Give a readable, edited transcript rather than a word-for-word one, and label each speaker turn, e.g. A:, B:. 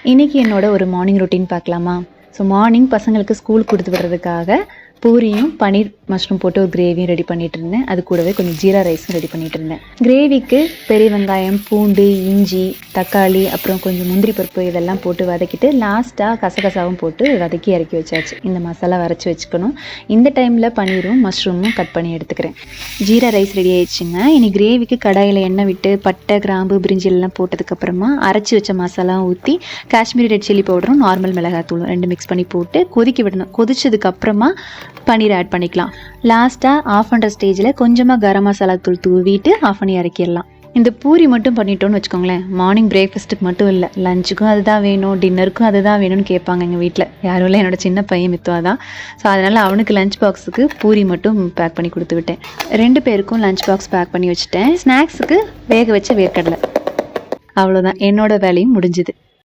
A: இன்றைக்கி என்னோட ஒரு மார்னிங் ரொட்டீன் பார்க்கலாமா? ஸோ மார்னிங் பசங்களுக்கு ஸ்கூல் கொடுத்து விடுறதுக்காக பூரியும் பன்னீர் மஷ்ரூம் போட்டு ஒரு கிரேவியும் ரெடி பண்ணிகிட்டு இருந்தேன். அது கூடவே கொஞ்சம் ஜீரா ரைஸும் ரெடி பண்ணிகிட்டு இருந்தேன். கிரேவிக்கு பெரிய வெங்காயம், பூண்டு, இஞ்சி, தக்காளி, அப்புறம் கொஞ்சம் முந்திரி பருப்பு இதெல்லாம் போட்டு வதக்கிட்டு லாஸ்ட்டாக கசகசாவும் போட்டு வதக்கி இறக்கி வச்சாச்சு. இந்த மசாலா வரைச்சி வச்சுக்கணும். இந்த டைமில் பன்னீரும் மஷ்ரூமும் கட் பண்ணி எடுத்துக்கிறேன். ஜீரா ரைஸ் ரெடி ஆயிடுச்சுங்க. இனி கிரேவிக்கு கடாயில் எண்ணெய் விட்டு பட்டை, கிராம்பு, பிரிஞ்சி எல்லாம் போட்டதுக்கப்புறமா அரைச்சி வச்ச மசாலா ஊற்றி காஷ்மீரி ரெட் சில்லி பவுடரும் நார்மல் மிளகாத்தூளும் 2 மிக்ஸ் பண்ணி போட்டு கொதிக்க விடணும். கொதிச்சதுக்கப்புறமா பன்னீர் ஆட் பண்ணிக்கலாம். லாஸ்ட்டாக ஆஃப் பண்ணுற ஸ்டேஜில் கொஞ்சமாக கரம் மசாலா தூள் தூவிட்டு ஆஃப் பண்ணி இறக்கிடலாம். இந்த பூரி மட்டும் பண்ணிட்டோன்னு வச்சுக்கோங்களேன், மார்னிங் பிரேக்ஃபாஸ்ட்டுக்கு மட்டும் இல்லை, லஞ்சுக்கும் அதுதான் வேணும், டின்னருக்கும் அதுதான் வேணும்னு கேட்பாங்க எங்கள் வீட்டில். யாரும் இல்லை, என்னோட சின்ன பையன் மித்துவா தான். ஸோ அதனால் அவனுக்கு லஞ்ச் பாக்ஸுக்கு பூரி மட்டும் பேக் பண்ணி கொடுத்து விட்டேன். 2 பேருக்கும் லஞ்ச் பாக்ஸ் பேக் பண்ணி வச்சுட்டேன். ஸ்நாக்ஸுக்கு வேக வச்ச வேர்க்கடலை. அவ்வளோதான், என்னோட வேலையும் முடிஞ்சுது.